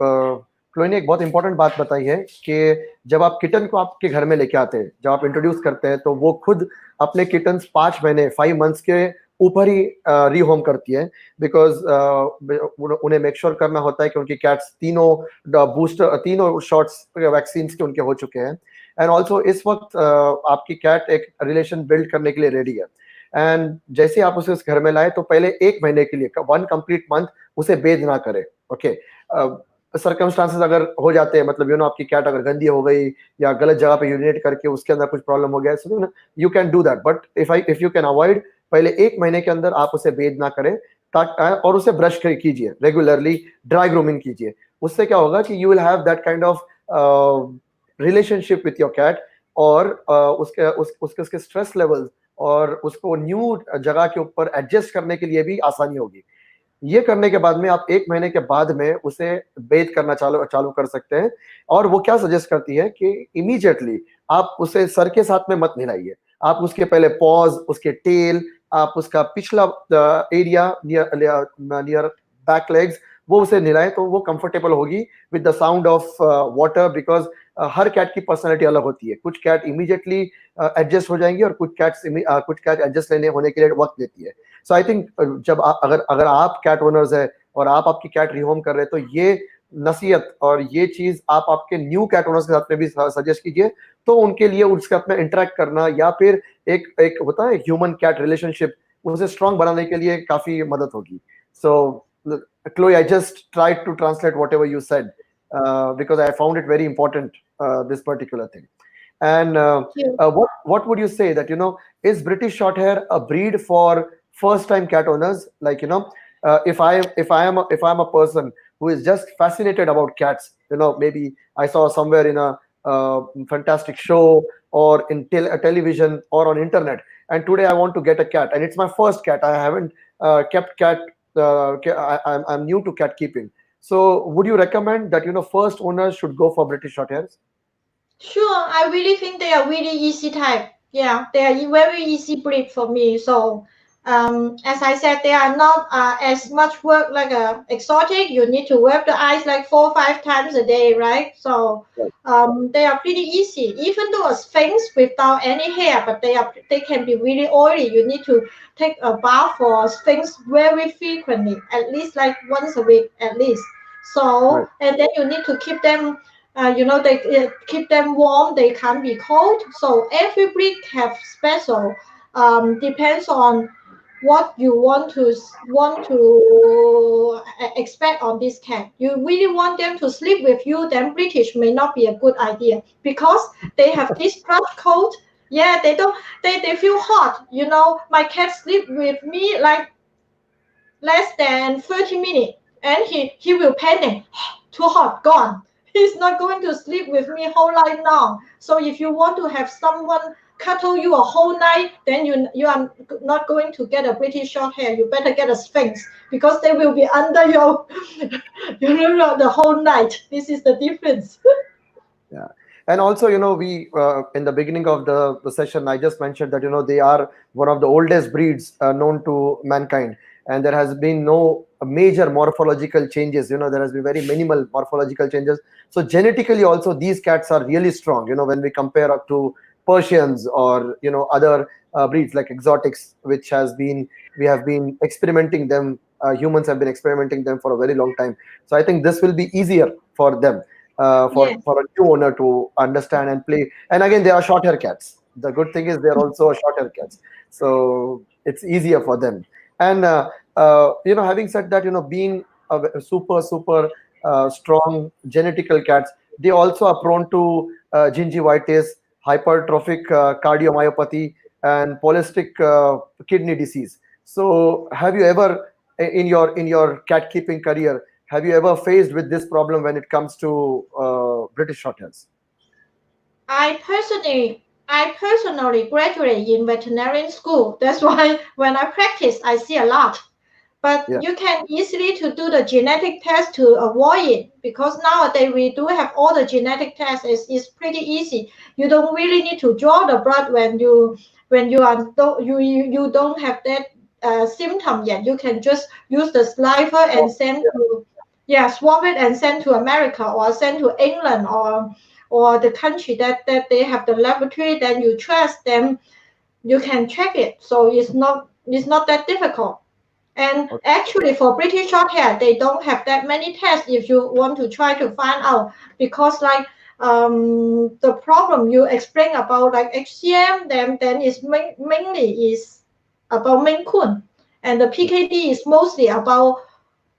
Chloe ने एक बहुत important बात बताई है कि जब आप kitten को आपके घर में लेके आते हैं, जब आप इंट्रोड्यूस करते हैं, तो वो खुद अपने किटन्स 5 महीने 5 months के ऊपर ही रीहोम करती है, बिकॉज उन्हें मेक श्योर करना होता है कि उनकी कैट्स तीनों शॉट्स वैक्सीन के उनके हो चुके हैं। एंड ऑल्सो इस वक्त आपकी कैट एक रिलेशन बिल्ड करने के लिए रेडी है। एंड जैसे आप उसे उस घर में लाए तो पहले 1 महीने के लिए 1 complete month उसे बेद ना करे। ओके, सर्कमस्टांसेस अगर हो जाते हैं, मतलब आपकी कैट अगर गंदी हो गई या गलत जगह पे यूरिनेट करके उसके अंदर कुछ प्रॉब्लम हो गया, so you can do that. But if you can avoid, पहले 1 महीने के अंदर आप उसे बेद ना करें, और उसे ब्रश कीजिए रेगुलरली, ड्राई ग्रूमिंग कीजिए। उससे क्या होगा कि you will have that kind of relationship with your cat, और उसके स्ट्रेस लेवल्स और उसको न्यू जगह के ऊपर एडजस्ट करने के लिए भी आसानी होगी। ये करने के बाद में आप 1 महीने के बाद में उसे बेथ करना चालू कर सकते हैं। और वो क्या सजेस्ट करती है कि इमीडिएटली आप उसे सर के साथ में मत नहलाइए, आप उसके पहले पॉज, उसके टेल, आप उसका पिछला एरिया नियर बैक लेग्स, वो उसे नहलाएं तो वो कंफर्टेबल होगी with the sound of water. Because हर कैट की पर्सनैलिटी अलग होती है, कुछ कैट इमीडिएटली एडजस्ट हो जाएंगी और कुछ कैट एडजस्ट होने के लिए वक्त लेती है। सो आई थिंक जब अगर आप कैट ओनर्स है और आप आपकी कैट रिहोम कर रहे हैं, तो ये नसीहत और ये चीज आप आपके न्यू कैट ओनर्स के साथ में भी सजेस्ट कीजिए, तो उनके लिए उसके साथ में इंटरेक्ट करना या फिर एक होता है ह्यूमन कैट रिलेशनशिप, उसे स्ट्रांग बनाने के लिए काफी मदद होगी। सो Chloe, I just tried to translate whatever you said, because I found it very important, this particular thing. And what would you say that, is British Shorthair a breed for first time cat owners? Like, if I am a person who is just fascinated about cats, maybe I saw somewhere in a fantastic show or in television or on internet, and today I want to get a cat, and it's my first cat. I haven't kept cat. I'm new to cat keeping. So would you recommend that, first owners should go for British Shorthairs? Sure, I really think they are really easy type. Yeah, they are very easy breed for me. So, as I said, they are not as much work like a exotic. You need to wipe the eyes like 4 or 5 times a day, right? So, Right. they are pretty easy. Even though a Sphynx without any hair, but they can be really oily. You need to take a bath for Sphynx very frequently, at least like once a week at least. Right. So, and then you need to keep them they keep them warm. They can't be cold. So every breed have special. Depends on what you want to expect on this cat. You really want them to sleep with you, then British may not be a good idea because they have this plush coat. Yeah, they don't. They feel hot. My cat sleep with me like less than 30 minutes, and he will panic. Too hot, gone. He's not going to sleep with me whole night long. So if you want to have someone cuddle you a whole night, then you are not going to get a British Shorthair. You better get a Sphynx because they will be under your the whole night. This is the difference. Yeah. And also, we in the beginning of the session, I just mentioned that, they are one of the oldest breeds known to mankind, and there has been no major morphological changes. There has been very minimal morphological changes. So genetically also, these cats are really strong. When we compare up to Persians or other breeds like exotics, which we have been experimenting them. Humans have been experimenting them for a very long time. So I think this will be easier for them, Yes, for a new owner to understand and play. And again, they are short hair cats. The good thing is they're also short hair cats, so it's easier for them. And having said that, being a super strong genetical cats, they also are prone to gingivitis, hypertrophic cardiomyopathy, and polycystic kidney disease. So have you ever, in your cat keeping career, have you ever faced with this problem when it comes to British Shorthairs? I personally graduated in veterinarian school. That's why when I practice, I see a lot. But Yeah, you can easily to do the genetic test to avoid it because nowadays we do have all the genetic tests. It's pretty easy. You don't really need to draw the blood when you don't have that symptom yet. You can just use the saliva and send to swab it and send to America or send to England or the country that they have the laboratory. Then you trust them, you can check it. So it's not It's not that difficult. And Okay. actually, for British Shorthair, they don't have that many tests if you want to try to find out, because like the problem you explain about like HCM, then is mainly is about Maine Coon, and the PKD is mostly about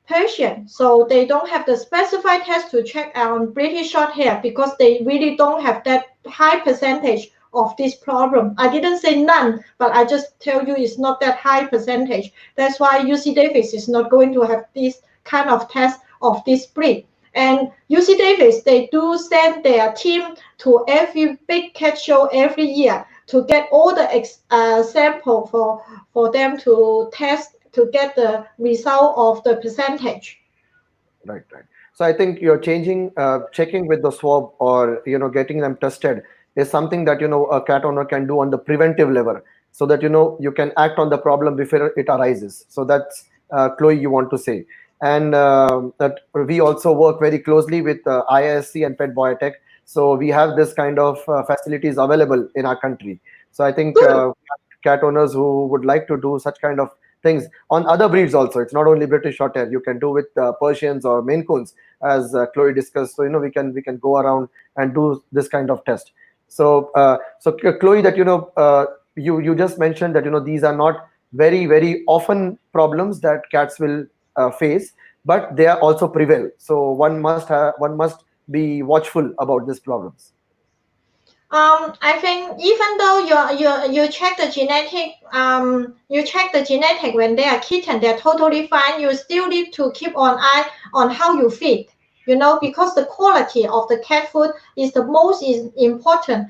Persian. So they don't have the specified test to check on British Shorthair because they really don't have that high percentage of this problem. I didn't say none, but I just tell you it's not that high percentage. That's why UC Davis is not going to have this kind of test of this breed. And UC Davis, they do send their team to every big cat show every year to get all the sample for them to test to get the result of the percentage. Right, right. So I think you're checking with the swab, or getting them tested is something that a cat owner can do on the preventive level, so that you can act on the problem before it arises. So that's Chloe, you want to say, and that we also work very closely with IISC and Pet Biotech. So we have this kind of facilities available in our country. So I think Good. cat owners who would like to do such kind of things on other breeds also. It's not only British Shorthair. You can do with Persians or Maine Coons, as Chloe discussed. So we can go around and do this kind of test. So Chloe, that you just mentioned that these are not very very often problems that cats will face, but they are also prevail. So one must be watchful about these problems. I think even though you check the genetic when they are kitten, they're totally fine. You still need to keep on eye on how you feed. Because the quality of the cat food is the most important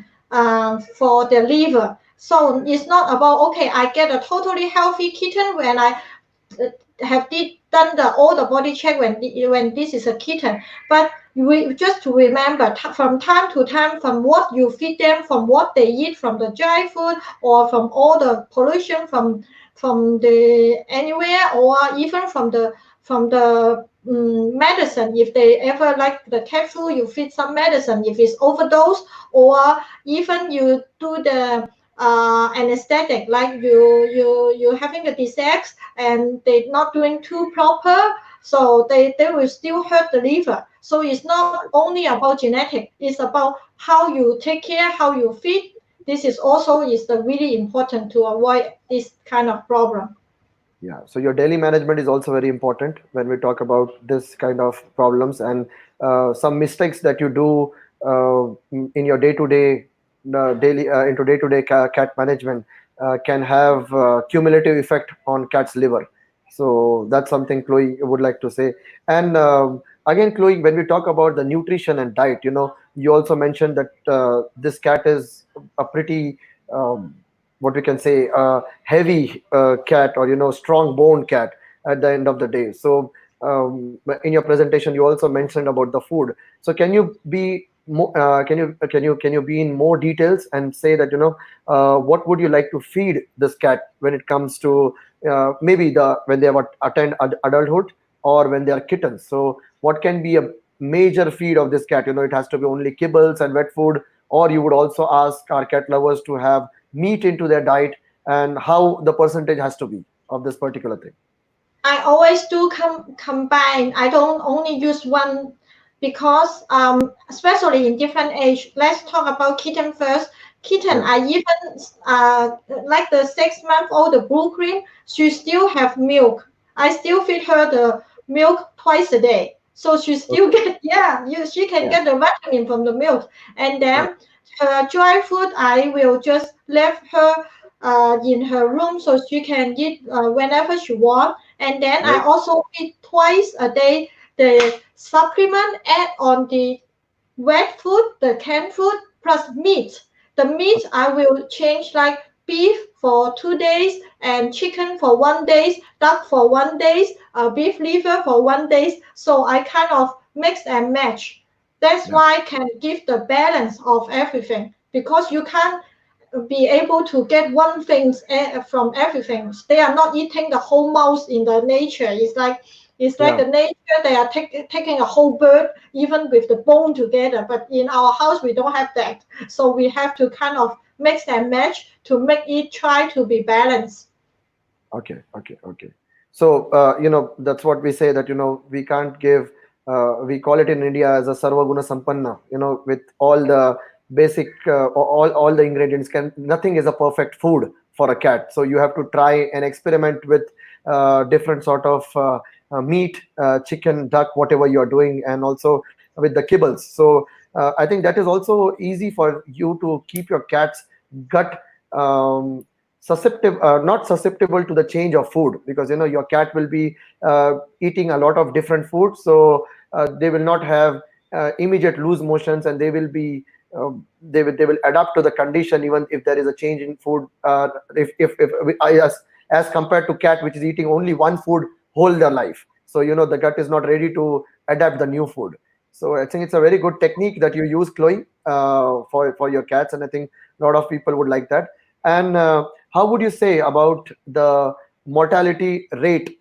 for the liver. So it's not about, okay, I get a totally healthy kitten when I have done all the body check when this is a kitten. But we just to remember from time to time, from what you feed them, from what they eat, from the dry food, or from all the pollution from the anywhere, or even from the medicine. If they ever like the cat food, you feed some medicine if it's overdose, or even you do the anesthetic, like you having a disease and they're not doing too proper, so they will still hurt the liver. So it's not only about genetic, it's about how you take care, how you feed. This is also is the really important to avoid this kind of problem. Yeah, so your daily management is also very important when we talk about this kind of problems, and some mistakes that you do in your day-to-day daily into day-to-day cat management can have cumulative effect on cat's liver. So that's something Chloe would like to say. And again, Chloe, when we talk about the nutrition and diet, you also mentioned that this cat is a pretty what we can say heavy cat, or strong boned cat at the end of the day. So in your presentation you also mentioned about the food. So can you be in more details and say that what would you like to feed this cat when it comes to maybe when they have attend adulthood, or when they are kittens? So what can be a major feed of this cat? It has to be only kibbles and wet food, or you would also ask our cat lovers to have meat into their diet, and how the percentage has to be of this particular thing. I always do combine. I don't only use one because especially in different age. Let's talk about kitten first. Kitten, Yeah. I even like the 6 month old, the blue cream, she still have milk. I still feed her the milk twice a day. So she still Okay. get, yeah, she can Yeah. get the vitamin from the milk. And Right. then dry food, I will just leave her in her room so she can eat whenever she wants. And then I Right. also feed twice a day the supplement add on the wet food, the canned food, plus meat. The meat I will change like beef for 2 days and chicken for 1 day, duck for 1 day, beef liver for 1 day. So I kind of mix and match. That's Yeah. why I can give the balance of everything, because you can't be able to get one thing from everything. They are not eating the whole mouse in the nature. It's like Yeah. the nature they are taking a whole bird even with the bone together. But in our house we don't have that, so we have to kind of mix and match to make it try to be balanced. Okay. So, that's what we say, that, we can't give, we call it in India as a Sarvaguna Sampanna, with all the basic, all the ingredients. Nothing is a perfect food for a cat. So you have to try and experiment with different sort of meat, chicken, duck, whatever you are doing, and also with the kibbles. So I think that is also easy for you to keep your cat's gut um, not susceptible to the change of food, because your cat will be eating a lot of different food. So they will not have immediate loose motions, and they will adapt to the condition, even if there is a change in food, as compared to cat, which is eating only one food whole their life. So the gut is not ready to adapt the new food. So I think it's a very good technique that you use, Chloe, for your cats, and I think a lot of people would like that. And how would you say about the mortality rate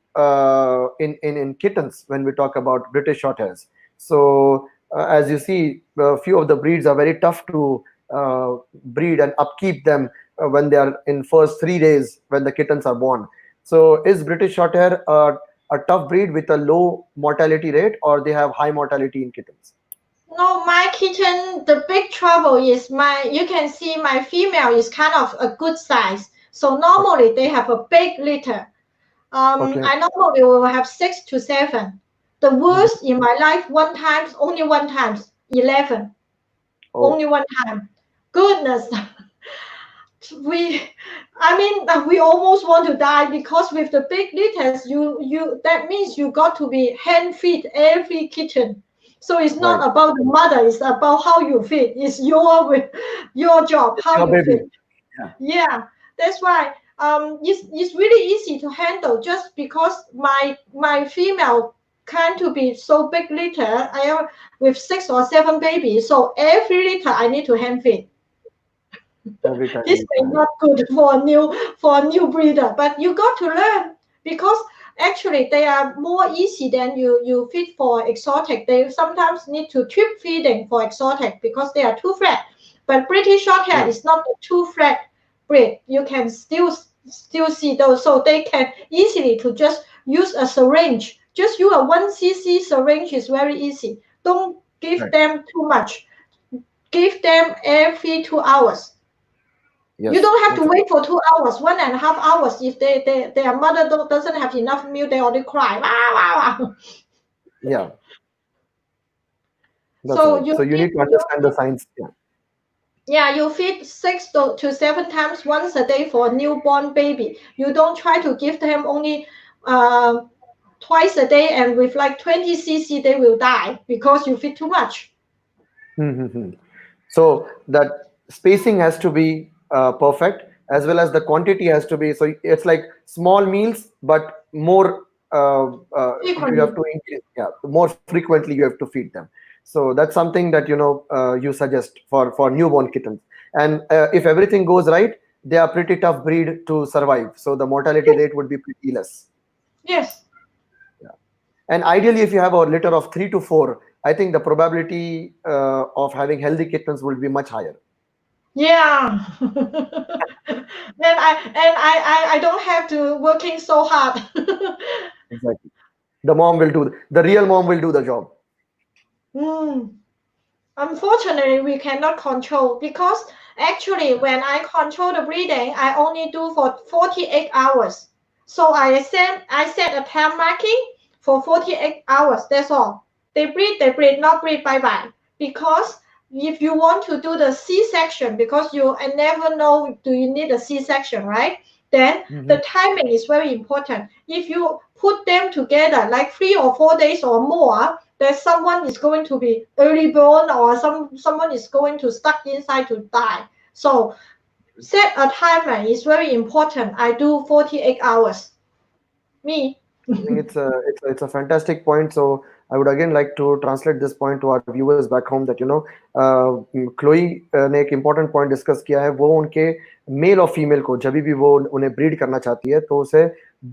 in kittens when we talk about British Shorthairs? So as you see, a few of the breeds are very tough to breed and upkeep them when they are in first 3 days when the kittens are born. So is British Shorthair a tough breed with a low mortality rate, or they have high mortality in kittens? No, my kitten, the big trouble is you can see my female is kind of a good size. So normally they have a big litter. Okay. I normally will have 6 to 7. The Mhm. worst in my life, only one times, 11, only Oh, one time. Goodness, we, I mean, we almost want to die because with the big litters, that means you got to be hand feed every kitten. So it's right. not about the mother; it's about how you feed. It's your job, It's how your you baby. feed. Yeah. Yeah, that's why it's really easy to handle just because my female can't to be so big litter. I am with 6 or 7 babies, so every litter I need to hand feed. Every time you This need to may hand. not good for a new breeder, but you got to learn because actually they are more easy than you feed for exotic. They sometimes need to trip feeding for exotic because they are too flat. But British Shorthair Right. is not a too flat breed. You can still see those, so they can easily to just use a syringe. Just use a 1 cc syringe is very easy. Don't give Right. them too much. Give them every 2 hours. You Yes. don't have to That's a, wait for 2 hours, 1.5 hours. If their mother doesn't have enough milk, they already cry. Wah, wah, wah. yeah. That's So right. So you need to understand the science. Yeah. you feed 6 to 7 times once a day for a newborn baby. You don't try to give them only uh, twice a day, and with like 20 cc, they will die because you feed too much. Mm-hmm. So that spacing has to be perfect, as well as the quantity has to be. So it's like small meals, but more. You have Frequently. to increase. Yeah, more frequently you have to feed them. So that's something that you suggest for newborn kittens. And if everything goes right, they are pretty tough breed to survive. So the mortality rate would be pretty less. Yes. Yeah. And ideally, if you have a litter of 3 to 4, I think the probability of having healthy kittens will be much higher. Yeah. And I don't have to working so hard. Exactly. The mom will do the real mom will do the job. Mm. Unfortunately, we cannot control because actually, when I control the breeding, I only do for 48 hours. So I set a time marking for 48 hours. That's all. They breed, not breed. Bye bye. Because if you want to do the C-section, because I never know do you need a C-section, right? Then the Mhm. timing is very important. If you put them together like 3 or 4 days or more, that someone is going to be early born or someone is going to stuck inside to die. So set a timer is very important. I do 48 hours. Me. I think it's a fantastic point. So I would again like to translate this point to our viewers back home, that Chloe ने एक important point discuss किया है, वो उनके mail और female को जब भी वो उन्हें ब्रीड करना चाहती है, तो उसे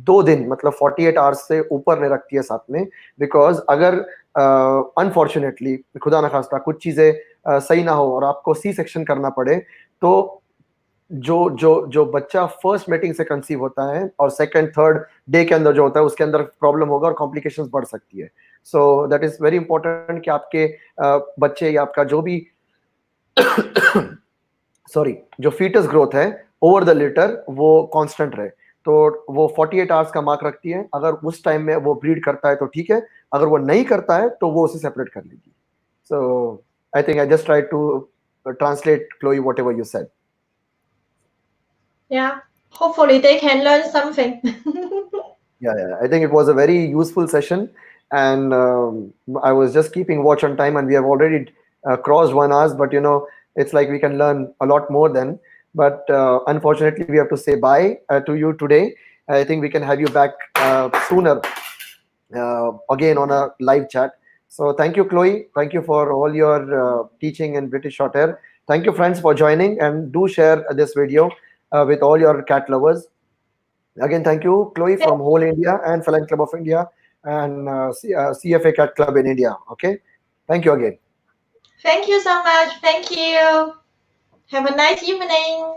2 दिन मतलब 48 आवर्स से ऊपर नहीं रखती है साथ में, बिकॉज अगर अनफॉर्चुनेटली खुदा न खास्ता कुछ चीजें सही ना हो और आपको सी सेक्शन करना पड़े, तो जो जो जो बच्चा फर्स्ट मीटिंग से कंसीव होता है और सेकंड थर्ड डे के अंदर जो होता है उसके अंदर प्रॉब्लम होगा और कॉम्प्लिकेशंस बढ़ सकती है. So that is very important कि आपके बच्चे या आपका जो भी सॉरी जो फीटस ग्रोथ है ओवर द लिटर वो कांस्टेंट रहे. तो वो 48 आवर्स का मार्क रखती है. अगर उस टाइम में वो ब्रीड करता है तो ठीक है, अगर वो नहीं करता है तो वो उसे सेपरेट कर लेगी. So I think I just try to translate, Chloe, whatever you said. Yeah, hopefully they can learn something. Yeah, I think it was a very useful session, and I was just keeping watch on time, and we have already crossed 1 hour. But it's like we can learn a lot more then. But unfortunately, we have to say bye to you today. I think we can have you back sooner again on a live chat. So thank you, Chloe. Thank you for all your teaching in British Shorthair. Thank you, friends, for joining, and do share this video with all your cat lovers. Again, thank you, Chloe, from Whole India and Feline Club of India and CFA Cat Club in India. Okay, thank you again. Thank you so much. Thank you. Have a nice evening.